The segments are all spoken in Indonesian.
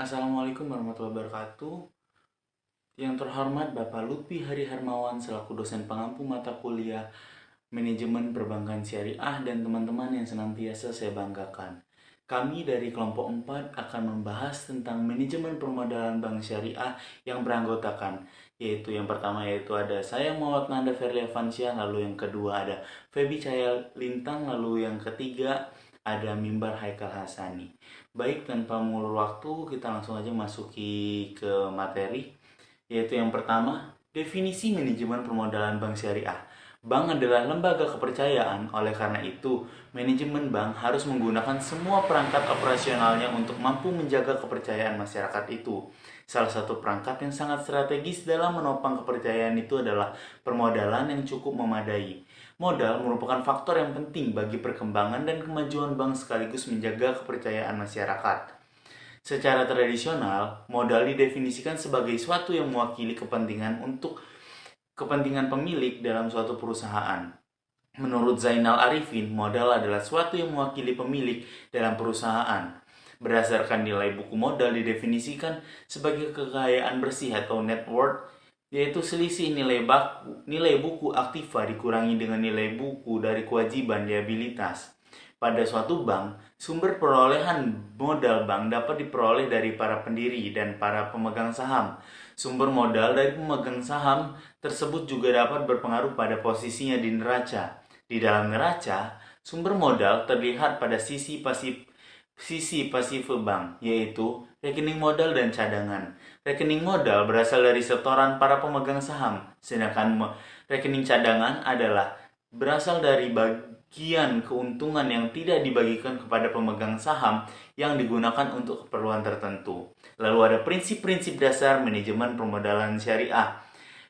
Assalamualaikum warahmatullahi wabarakatuh. Yang terhormat Bapak Lutfi Hari Hermawan selaku dosen pengampu mata kuliah Manajemen Perbankan Syariah dan teman-teman yang senantiasa saya banggakan. Kami dari kelompok 4 akan membahas tentang manajemen permodalan bank syariah yang beranggotakan, yaitu yang pertama yaitu ada saya Muhammad Nanda Ferlia Fansyah, lalu yang kedua ada Febi Cahaya Lintang, lalu yang ketiga ada Mimbar Haikal Hasani. Baik, tanpa mengulur waktu, kita langsung aja masuki ke materi, yaitu yang pertama, definisi manajemen permodalan bank syariah. Bank adalah lembaga kepercayaan, oleh karena itu, manajemen bank harus menggunakan semua perangkat operasionalnya untuk mampu menjaga kepercayaan masyarakat itu. Salah satu perangkat yang sangat strategis dalam menopang kepercayaan itu adalah permodalan yang cukup memadai. Modal merupakan faktor yang penting bagi perkembangan dan kemajuan bank sekaligus menjaga kepercayaan masyarakat. Secara tradisional, modal didefinisikan sebagai suatu yang mewakili kepentingan pemilik dalam suatu perusahaan. Menurut Zainal Arifin, modal adalah suatu yang mewakili pemilik dalam perusahaan. Berdasarkan nilai buku modal didefinisikan sebagai kekayaan bersih atau net worth, yaitu selisih nilai buku aktiva dikurangi dengan nilai buku dari kewajiban liabilitas. Pada suatu bank, sumber perolehan modal bank dapat diperoleh dari para pendiri dan para pemegang saham. Sumber modal dari pemegang saham tersebut juga dapat berpengaruh pada posisinya di neraca. Di dalam neraca, sumber modal terlihat pada sisi pasif bank, yaitu rekening modal dan cadangan. Rekening modal berasal dari setoran para pemegang saham, sedangkan rekening cadangan adalah berasal dari bagian keuntungan yang tidak dibagikan kepada pemegang saham yang digunakan untuk keperluan tertentu. Lalu ada prinsip-prinsip dasar manajemen permodalan syariah,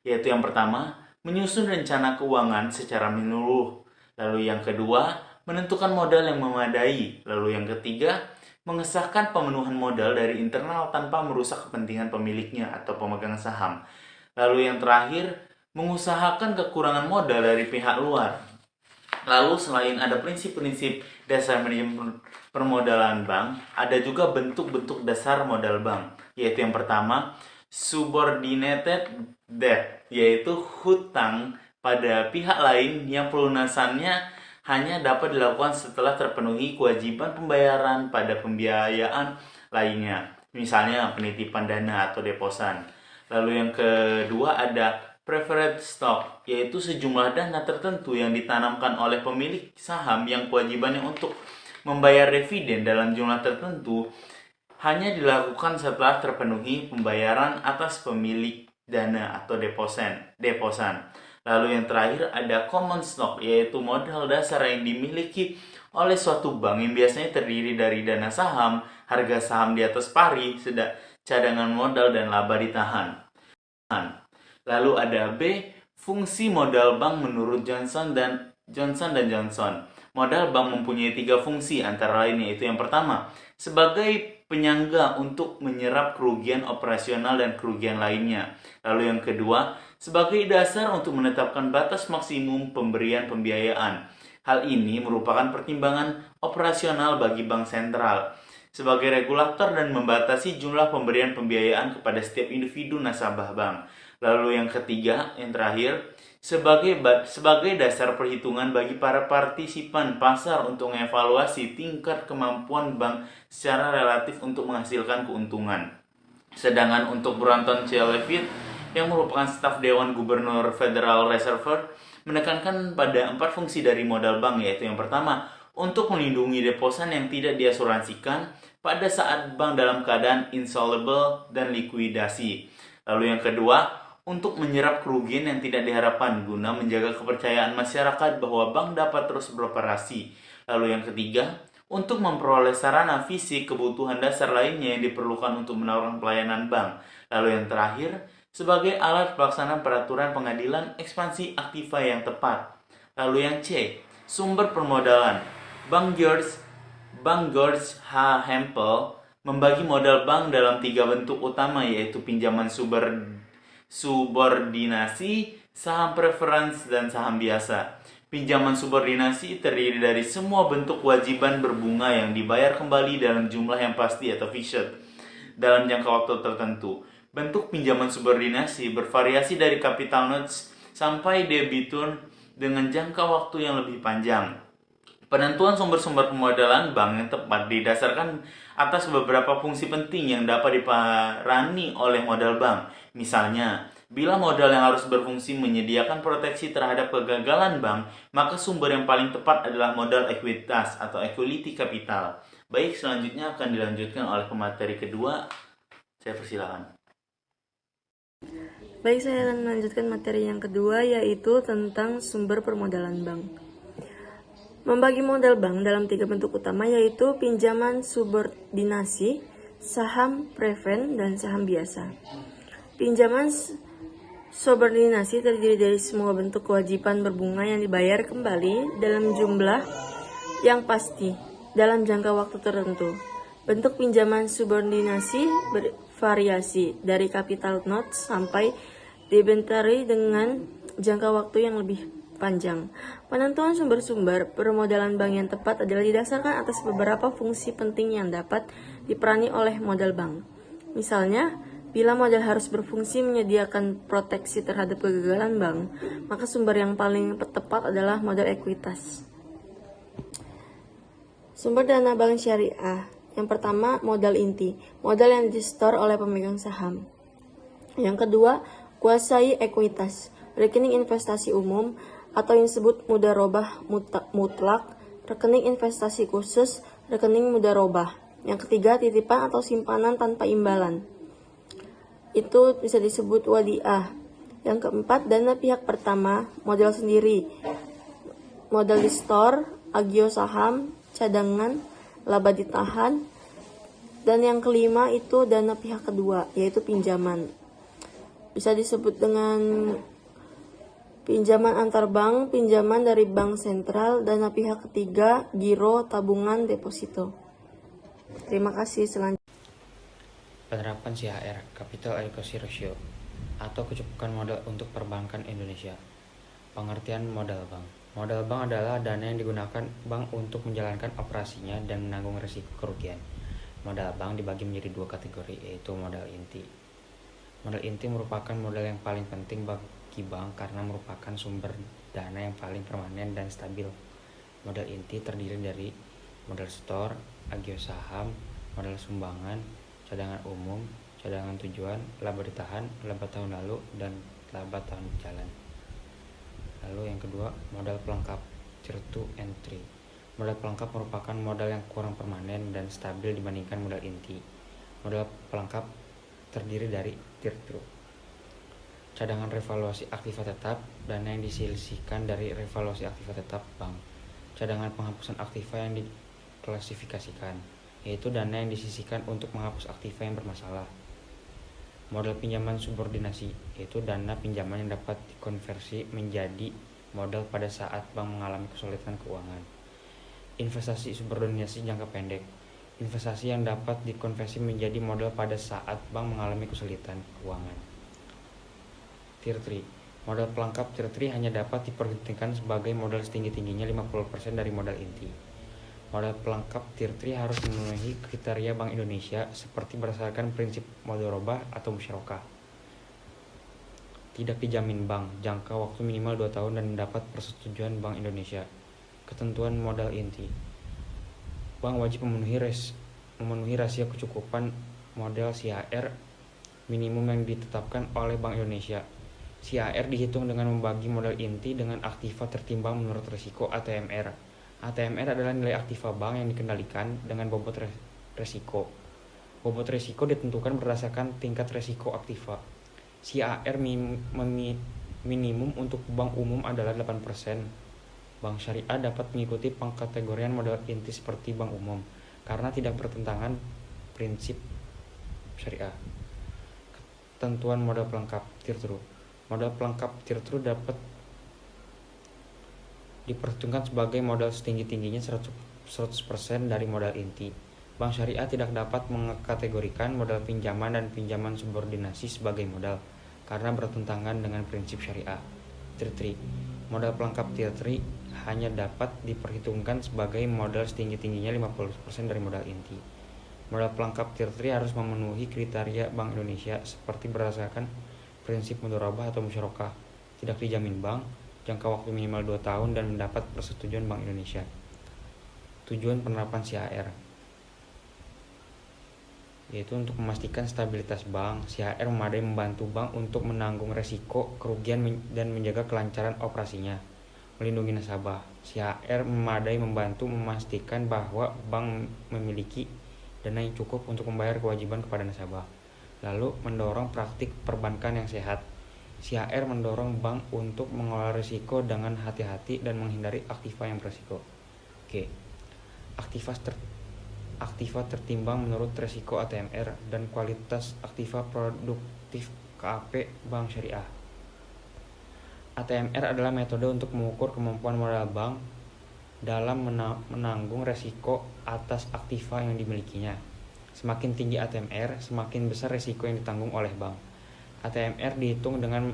yaitu yang pertama, menyusun rencana keuangan secara menyeluruh. Lalu yang kedua, menentukan modal yang memadai. Lalu yang ketiga, mengesahkan pemenuhan modal dari internal tanpa merusak kepentingan pemiliknya atau pemegang saham. Lalu yang terakhir, mengusahakan kekurangan modal dari pihak luar. Lalu selain ada prinsip-prinsip dasar manajemen permodalan bank, ada juga bentuk-bentuk dasar modal bank, yaitu yang pertama, subordinated debt, yaitu hutang pada pihak lain yang pelunasannya hanya dapat dilakukan setelah terpenuhi kewajiban pembayaran pada pembiayaan lainnya, misalnya penitipan dana atau deposan. Lalu yang kedua ada preferred stock, yaitu sejumlah dana tertentu yang ditanamkan oleh pemilik saham yang kewajibannya untuk membayar dividen dalam jumlah tertentu hanya dilakukan setelah terpenuhi pembayaran atas pemilik dana atau deposan. Lalu yang terakhir ada common stock, yaitu modal dasar yang dimiliki oleh suatu bank yang biasanya terdiri dari dana saham, harga saham di atas pari, cadangan modal, dan laba ditahan. Lalu ada B, fungsi modal bank menurut Johnson dan Johnson. Modal bank mempunyai 3 fungsi antara lain, yaitu yang pertama, sebagai penyangga untuk menyerap kerugian operasional dan kerugian lainnya. Lalu yang kedua, sebagai dasar untuk menetapkan batas maksimum pemberian pembiayaan. Hal ini merupakan pertimbangan operasional bagi bank sentral sebagai regulator dan membatasi jumlah pemberian pembiayaan kepada setiap individu nasabah bank. Lalu yang ketiga, yang terakhir, sebagai dasar perhitungan bagi para partisipan pasar untuk mengevaluasi tingkat kemampuan bank secara relatif untuk menghasilkan keuntungan. Sedangkan untuk Bronton C. Leavitt, yang merupakan staf Dewan Gubernur Federal Reserve, menekankan pada 4 fungsi dari modal bank, yaitu yang pertama, untuk melindungi deposan yang tidak diasuransikan pada saat bank dalam keadaan insolvable dan likuidasi. Lalu yang kedua, untuk menyerap kerugian yang tidak diharapkan guna menjaga kepercayaan masyarakat bahwa bank dapat terus beroperasi. Lalu yang ketiga, untuk memperoleh sarana fisik kebutuhan dasar lainnya yang diperlukan untuk menawarkan pelayanan bank. Lalu yang terakhir, sebagai alat pelaksanaan peraturan pengadilan ekspansi aktiva yang tepat. Lalu yang C, sumber permodalan. Bank George H. Hempel membagi modal bank dalam 3 bentuk utama, yaitu pinjaman subordinasi, saham preference, dan saham biasa. Pinjaman subordinasi terdiri dari semua bentuk kewajiban berbunga yang dibayar kembali dalam jumlah yang pasti atau fixed. dalam jangka waktu tertentu. Bentuk pinjaman subordinasi bervariasi dari capital notes sampai debitur dengan jangka waktu yang lebih panjang. Penentuan sumber-sumber pemodalan bank yang tepat didasarkan atas beberapa fungsi penting yang dapat diperangi oleh modal bank. Misalnya, bila modal yang harus berfungsi menyediakan proteksi terhadap kegagalan bank, maka sumber yang paling tepat adalah modal ekuitas atau equity capital. Baik, selanjutnya akan dilanjutkan oleh pemateri kedua. Saya persilakan. Baik, saya akan melanjutkan materi yang kedua, yaitu tentang sumber permodalan bank. Membagi modal bank dalam 3 bentuk utama, yaitu pinjaman subordinasi, saham preferred, dan saham biasa. Pinjaman subordinasi terdiri dari semua bentuk kewajiban berbunga yang dibayar kembali dalam jumlah yang pasti dalam jangka waktu tertentu. Bentuk pinjaman subordinasi bervariasi dari capital notes sampai debentary dengan jangka waktu yang lebih panjang. Penentuan sumber-sumber permodalan bank yang tepat adalah didasarkan atas beberapa fungsi penting yang dapat diperani oleh modal bank. Misalnya, bila modal harus berfungsi menyediakan proteksi terhadap kegagalan bank, maka sumber yang paling tepat adalah modal ekuitas. Sumber dana bank syariah. Yang pertama, modal inti, modal yang di-store oleh pemegang saham. Yang kedua, kuasai ekuitas, rekening investasi umum atau yang disebut mudharabah mutlak, rekening investasi khusus, rekening mudharabah. Yang ketiga, titipan atau simpanan tanpa imbalan. Itu bisa disebut wadiah. Yang keempat, dana pihak pertama, modal sendiri, modal di store, agio saham, cadangan, laba ditahan. Dan yang kelima itu dana pihak kedua, yaitu pinjaman. Bisa disebut dengan pinjaman antar bank, pinjaman dari bank sentral, dana pihak ketiga, giro, tabungan, deposito. Terima kasih. Selanjutnya, penerapan CHR (Capital Adequacy Ratio) atau kecukupan modal untuk perbankan Indonesia. Pengertian modal bank. Modal bank adalah dana yang digunakan bank untuk menjalankan operasinya dan menanggung risiko kerugian. Modal bank dibagi menjadi 2 kategori, yaitu modal inti. Modal inti merupakan modal yang paling penting bagi bank karena merupakan sumber dana yang paling permanen dan stabil. Modal inti terdiri dari modal store, agio saham, modal sumbangan, cadangan umum, cadangan tujuan, laba ditahan, laba tahun lalu, dan laba tahun berjalan. Lalu yang kedua, modal pelengkap, Tier 2 and 3. Modal pelengkap merupakan modal yang kurang permanen dan stabil dibandingkan modal inti. Modal pelengkap terdiri dari Tier 2. Cadangan revaluasi aktiva tetap, dana yang disisihkan dari revaluasi aktiva tetap bank. Cadangan penghapusan aktiva yang diklasifikasikan, yaitu dana yang disisihkan untuk menghapus aktiva yang bermasalah. Modal pinjaman subordinasi, yaitu dana pinjaman yang dapat dikonversi menjadi modal pada saat bank mengalami kesulitan keuangan. Investasi subordinasi jangka pendek, investasi yang dapat dikonversi menjadi modal pada saat bank mengalami kesulitan keuangan. Tier 3. Modal pelengkap Tier 3 hanya dapat diperhitungkan sebagai modal setinggi-tingginya 50% dari modal inti. Modal pelengkap Tier 3 harus memenuhi kriteria Bank Indonesia seperti berdasarkan prinsip mudharabah atau musyarakah. Tidak dijamin bank, jangka waktu minimal 2 tahun dan mendapat persetujuan Bank Indonesia. Ketentuan modal inti. Bank wajib memenuhi rasio kecukupan modal CHR minimum yang ditetapkan oleh Bank Indonesia. CHR dihitung dengan membagi modal inti dengan aktiva tertimbang menurut risiko ATMR. ATMR adalah nilai aktiva bank yang dikendalikan dengan bobot risiko. Bobot risiko ditentukan berdasarkan tingkat risiko aktiva. CHR minimum untuk bank umum adalah 8%. Bank syariah dapat mengikuti pengkategorian modal inti seperti bank umum karena tidak bertentangan prinsip syariah. Ketentuan modal pelengkap Tier 2. Modal pelengkap Tier 2 dapat diperhitungkan sebagai modal setinggi-tingginya 100% dari modal inti. Bank syariah tidak dapat mengkategorikan modal pinjaman dan pinjaman subordinasi sebagai modal karena bertentangan dengan prinsip syariah. Tier 3. Modal pelengkap Tier 3 hanya dapat diperhitungkan sebagai modal setinggi-tingginya 50% dari modal inti. Modal pelengkap Tier 3 harus memenuhi kriteria Bank Indonesia seperti berdasarkan prinsip mudharabah atau musyarakah, tidak dijamin bank, jangka waktu minimal 2 tahun dan mendapat persetujuan Bank Indonesia. Tujuan penerapan CHR yaitu untuk memastikan stabilitas bank. CHR memadai membantu bank untuk menanggung resiko kerugian dan menjaga kelancaran operasinya, melindungi nasabah. CHR memadai membantu memastikan bahwa bank memiliki dana yang cukup untuk membayar kewajiban kepada nasabah. Lalu mendorong praktik perbankan yang sehat. CHR mendorong bank untuk mengelola risiko dengan hati-hati dan menghindari aktiva yang berisiko. Oke. Aktiva tertimbang menurut resiko ATMR dan kualitas aktiva produktif KAP Bank Syariah. ATMR adalah metode untuk mengukur kemampuan modal bank dalam menanggung resiko atas aktiva yang dimilikinya. Semakin tinggi ATMR, semakin besar resiko yang ditanggung oleh bank. ATMR dihitung dengan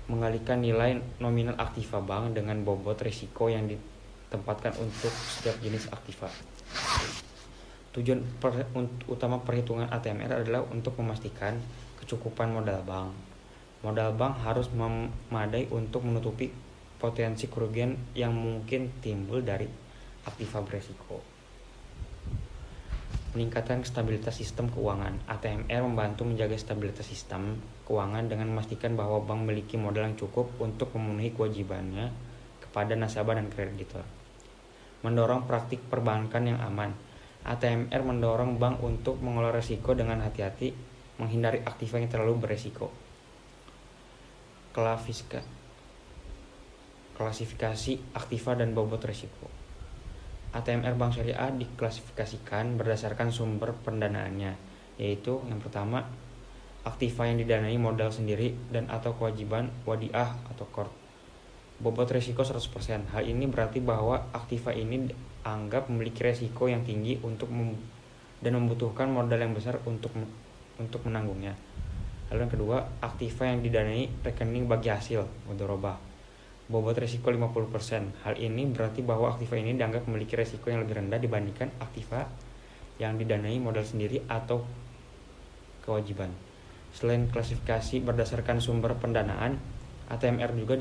mengalikan nilai nominal aktiva bank dengan bobot risiko yang ditempatkan untuk setiap jenis aktiva. Tujuan utama perhitungan ATMR adalah untuk memastikan kecukupan modal bank. Modal bank harus memadai untuk menutupi potensi kerugian yang mungkin timbul dari aktiva berisiko. Meningkatkan stabilitas sistem keuangan. ATMR membantu menjaga stabilitas sistem keuangan dengan memastikan bahwa bank memiliki modal yang cukup untuk memenuhi kewajibannya kepada nasabah dan kreditor. Mendorong praktik perbankan yang aman. ATMR mendorong bank untuk mengelola risiko dengan hati-hati, menghindari aktiva yang terlalu berisiko. Klasifikasi aktiva dan bobot risiko. ATMR Bank Syariah diklasifikasikan berdasarkan sumber pendanaannya, yaitu yang pertama, aktiva yang didanai modal sendiri dan atau kewajiban wadiah atau qard. Bobot risiko 100%. Hal ini berarti bahwa aktiva ini dianggap memiliki risiko yang tinggi dan membutuhkan modal yang besar untuk menanggungnya. Lalu yang kedua, aktiva yang didanai rekening bagi hasil mudharabah. Bobot risiko 50%. Hal ini berarti bahwa aktiva ini dianggap memiliki risiko yang lebih rendah dibandingkan aktiva yang didanai modal sendiri atau kewajiban. Selain klasifikasi berdasarkan sumber pendanaan, ATMR juga